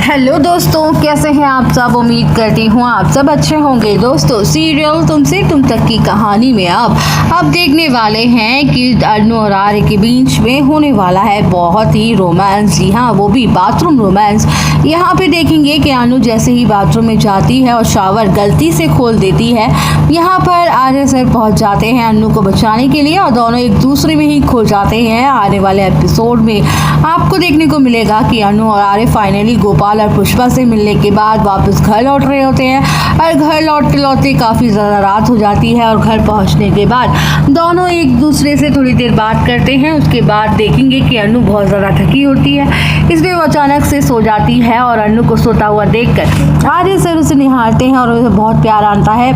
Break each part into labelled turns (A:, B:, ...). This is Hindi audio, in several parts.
A: हेलो दोस्तों, कैसे हैं आप सब। उम्मीद करती हूँ आप सब अच्छे होंगे। दोस्तों, सीरियल तुमसे तुम तक की कहानी में अब देखने वाले हैं कि अन्नू और आर्य के बीच में होने वाला है बहुत ही रोमांस। जी हाँ, वो भी बाथरूम रोमांस। यहाँ पे देखेंगे कि अन्नू जैसे ही बाथरूम में जाती है और शावर गलती से खोल देती है, यहाँ पर आर्य सर पहुँच जाते हैं अन्नू को बचाने के लिए और दोनों एक दूसरे में ही खो जाते हैं। आने वाले एपिसोड में आपको देखने को मिलेगा कि अन्नू और आर्य फाइनली गोपाल और पुष्पा से मिलने के बाद वापस घर लौट रहे होते हैं और घर लौटते लौटते काफ़ी ज़्यादा रात हो जाती है और घर पहुंचने के बाद दोनों एक दूसरे से थोड़ी देर बात करते हैं। उसके बाद देखेंगे कि अन्नू बहुत ज़्यादा थकी होती है, इसलिए वो अचानक से सो जाती है और अन्नू को सोता हुआ देखकर आर्य सर उसे निहारते हैं और उसे बहुत प्यार आता है।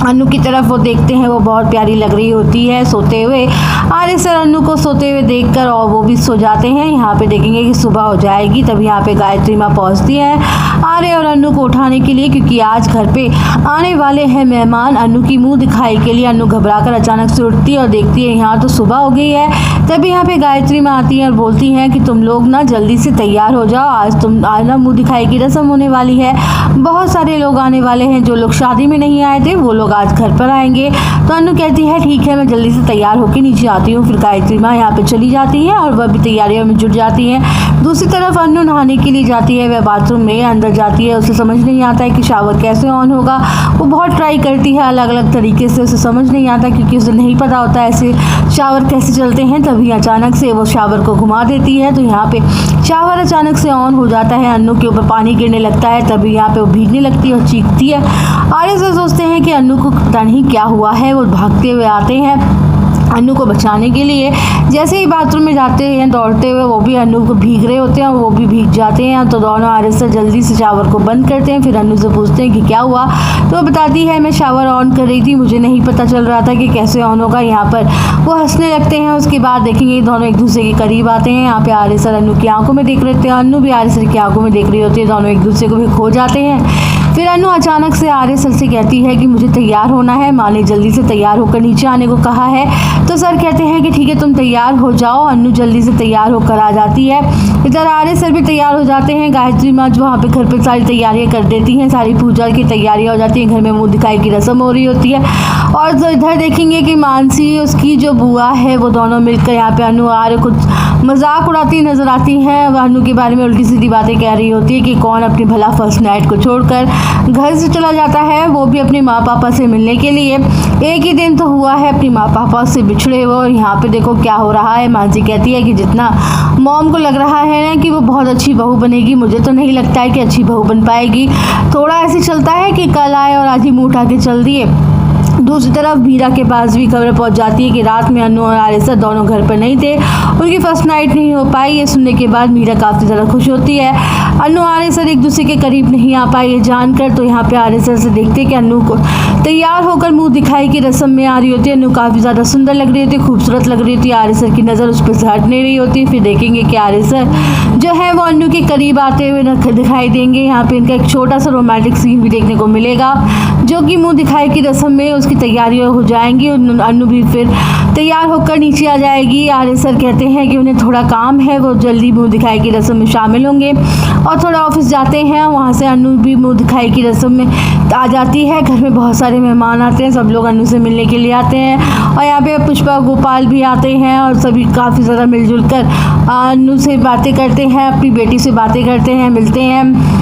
A: अन्नू की तरफ वो देखते हैं, वो बहुत प्यारी लग रही होती है सोते हुए। आर्य सर अन्नू को सोते हुए देखकर और वो भी सो जाते हैं। यहाँ पे देखेंगे कि सुबह हो जाएगी, तब यहाँ पे गायत्री माँ पहुँचती है आर्य और अन्नू को उठाने के लिए, क्योंकि आज घर पे आने वाले हैं मेहमान। अन्नू की मुंह दिखाई के लिए अन्नू घबराकर अचानक से उठती है और देखती है यहाँ तो सुबह हो गई है। तभी यहाँ पे गायत्री माँ आती है और बोलती हैं कि तुम लोग ना जल्दी से तैयार हो जाओ, आज ना मुँह दिखाई की रस्म होने वाली है। बहुत सारे लोग आने वाले हैं, जो लोग शादी में नहीं आए थे वो लोग आज घर पर आएंगे। तो अन्नू कहती है ठीक है, मैं जल्दी से तैयार होकर नीचे आती हूँ। फिर गायत्री माँ यहाँ पे चली जाती है और वह भी तैयारियों में जुट जाती है। दूसरी तरफ अन्नू नहाने के लिए जाती है, वह बाथरूम में अंदर जाती है। उसे समझ नहीं आता है कि शावर कैसे ऑन होगा। वो बहुत ट्राई करती है अलग अलग तरीके से, उसे समझ नहीं आता क्योंकि उसे नहीं पता होता ऐसे शावर कैसे चलते हैं। तभी अचानक से वो शावर को घुमा देती है, तो यहाँ पे शावर अचानक से ऑन हो जाता है। अन्नू के ऊपर पानी गिरने लगता है, तभी यहाँ पे वो भीगने लगती है और चीखती है। आर्य सर सोचते हैं कि अन्नू को पता नहीं क्या हुआ है। वो भागते हुए आते हैं अन्नू को बचाने के लिए। जैसे ही बाथरूम में जाते हैं दौड़ते हुए, वो भी अन्नू को भीग रहे होते हैं और वो भी भीग जाते हैं। तो दोनों आर्य सर जल्दी से शावर को बंद करते हैं। फिर अन्नू से पूछते हैं कि क्या हुआ, तो वो बताती है मैं शावर ऑन कर रही थी, मुझे नहीं पता चल रहा था कि कैसे ऑन होगा। यहाँ पर वो हंसने लगते हैं। उसके बाद देखेंगे दोनों एक दूसरे के करीब आते हैं। यहाँ पे आर्य सर अन्नू की आंखों में देख रहे होते हैं, अन्नू भी आर्य सर की आंखों में देख रही होती है। दोनों एक दूसरे को भी खो जाते हैं। फिर अन्नू अचानक से आर्य सर से कहती है कि मुझे तैयार होना है, माँ ने जल्दी से तैयार होकर नीचे आने को कहा है। तो सर कहते हैं कि ठीक है तुम तैयार हो जाओ। अन्नू जल्दी से तैयार होकर आ जाती है। इधर आर्य सर भी तैयार हो जाते हैं। गायत्री माँ जो वहाँ पे घर पे सारी तैयारियाँ कर देती हैं, सारी पूजा की तैयारियाँ हो जाती हैं, घर में मुँह दिखाई की रस्म हो रही होती है। और तो इधर देखेंगे कि मानसी उसकी जो बुआ है वो दोनों मिलकर यहाँ पे अन्नू आर्य कुछ मजाक उड़ाती नजर आती हैं। अन्नू के बारे में उल्टी सीधी बातें कह रही होती है कि कौन अपनी भला फर्स्ट नाइट को छोड़कर घर से चला जाता है, वो भी अपने माँ पापा से मिलने के लिए। एक ही दिन तो हुआ है अपनी माँ पापा से बिछड़े हुए और यहाँ पे देखो क्या हो रहा है। मानसी कहती है कि जितना मॉम को लग रहा है ना कि वो बहुत अच्छी बहू बनेगी, मुझे तो नहीं लगता है कि अच्छी बहू बन पाएगी। थोड़ा ऐसे चलता है कि कल आए और आज ही मुँह उठा के चल दिए। दूसरी तरफ मीरा के पास भी खबर पहुंच जाती है कि रात में अन्नू और आर्य सर दोनों घर पर नहीं थे, उनकी फर्स्ट नाइट नहीं हो पाई। ये सुनने के बाद मीरा काफ़ी ज़्यादा खुश होती है। अन्नू आर्य सर एक दूसरे के करीब नहीं आ पाए ये जानकर। तो यहाँ पे आर्य सर से देखते हैं कि अन्नू को तैयार होकर मुंह दिखाई की रस्म में आ रही होती है। अन्नू काफ़ी ज़्यादा सुंदर लग रही होती है, खूबसूरत लग रही होती है। आर्य सर की नज़र उस पर से हट नहीं रही होती। फिर देखेंगे कि आर्य सर जो है वो अन्नू के करीब आते हुए दिखाई देंगे। यहाँ पे इनका एक छोटा सा रोमांटिक सीन भी देखने को मिलेगा, जो कि मुँह दिखाई की रस्म में उसकी तैयारियाँ हो जाएंगी। अन्नू भी फिर तैयार होकर नीचे आ जाएगी। आर्य सर कहते हैं कि उन्हें थोड़ा काम है, वो जल्दी मुंह दिखाई की रस्म में शामिल होंगे और थोड़ा ऑफिस जाते हैं। वहाँ से अन्नू भी मुंह दिखाई की रस्म में आ जाती है। घर में बहुत सारे मेहमान आते हैं, सब लोग अन्नू से मिलने के लिए आते हैं और यहाँ पे पुष्पा गोपाल भी आते हैं और सभी काफ़ी ज़्यादा मिलजुल कर अन्नू से बातें करते हैं, अपनी बेटी से बातें करते हैं, मिलते हैं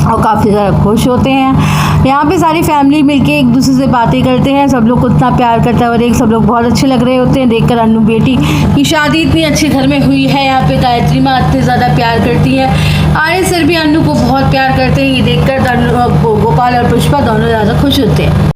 A: और काफ़ी ज़्यादा खुश होते हैं। यहाँ पे सारी फैमिली मिलके एक दूसरे से बातें करते हैं, सब लोग को इतना प्यार करता है और एक सब लोग बहुत अच्छे लग रहे होते हैं देखकर। अन्नू बेटी की शादी इतनी अच्छे घर में हुई है। यहाँ पे गायत्री माँ इतने ज़्यादा प्यार करती है, आर्य सर भी अन्नू को बहुत प्यार करते हैं। ये देखकर गोपाल और पुष्पा दोनों ज़्यादा खुश होते हैं।